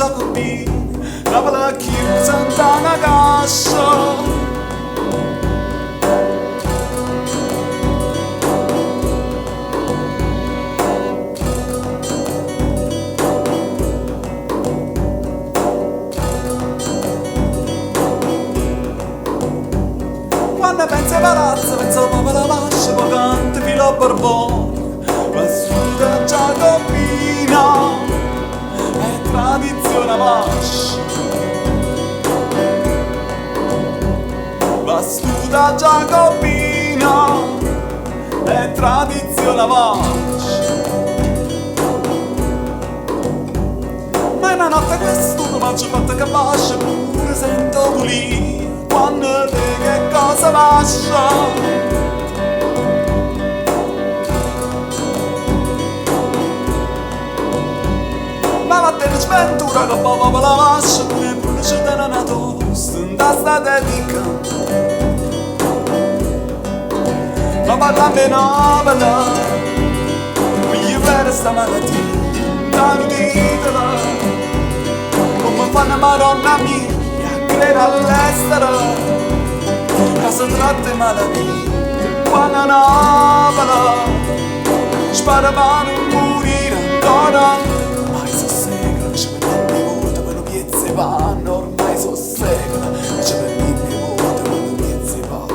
Giacobini, la palla chiusa in una cassa. Quando pensi ai palazzi, penso proprio alla fascia, poi canti filo borbone, ma suda Giacobina, è tradizione fascia. Ma suda Giacobina, è tradizione fascia. Ma è una notte quest'uno, ma ci fatta capace, pure sento pulire. Quando vedi che cosa lascia, ma vattene sventura che poi la lascia, come brucia da una tosta in testa dedica. Ma parlando in opera, voglio vedere sta malattia, da nuditela, come fanno madonna mia all'estero, casa tratte malavite, quando navala, sparavano a morire ancora. Ormai so secolo, che c'è per me voto, per non piezze vanno, ormai so secolo, che c'è per me voto, per non piezze vanno.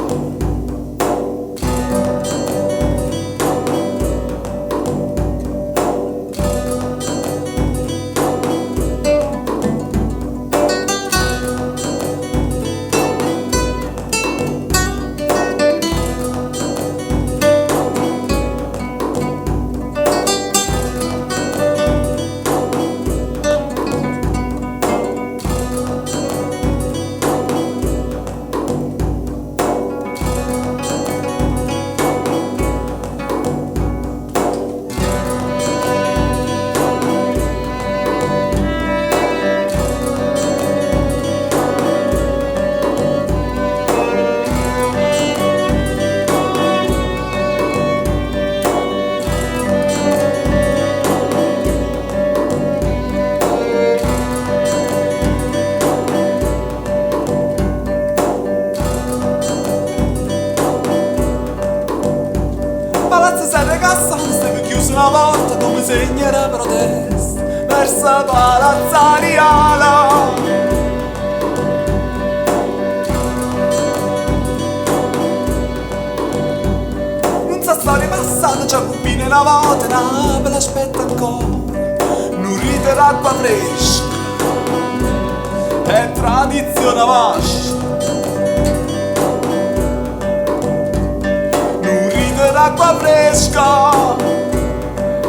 Palazzo Serre Cassano stava chiuso una volta come segno era protesta verso Palazzo Ariala. Non sa storia passata, Giacobina una volta, Napoli aspetta ancora, non ride d'acqua fresca, è tradizione vasca. L'acqua fresca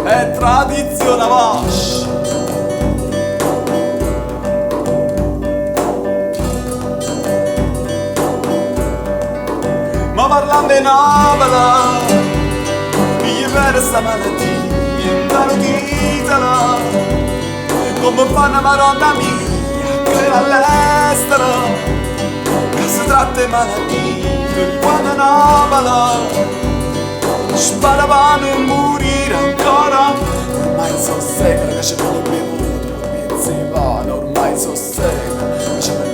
è tradizione vasca. Ma parlando in Napoli, io per sta malattia, da notitela, come fanno madonna mia, che all'estero, che si tratta di malattie, quando Napoli sparavano a morire ancora. Ormai so secolo che c'è per il mio mondo, per mi zivano, ormai so secolo che c'è per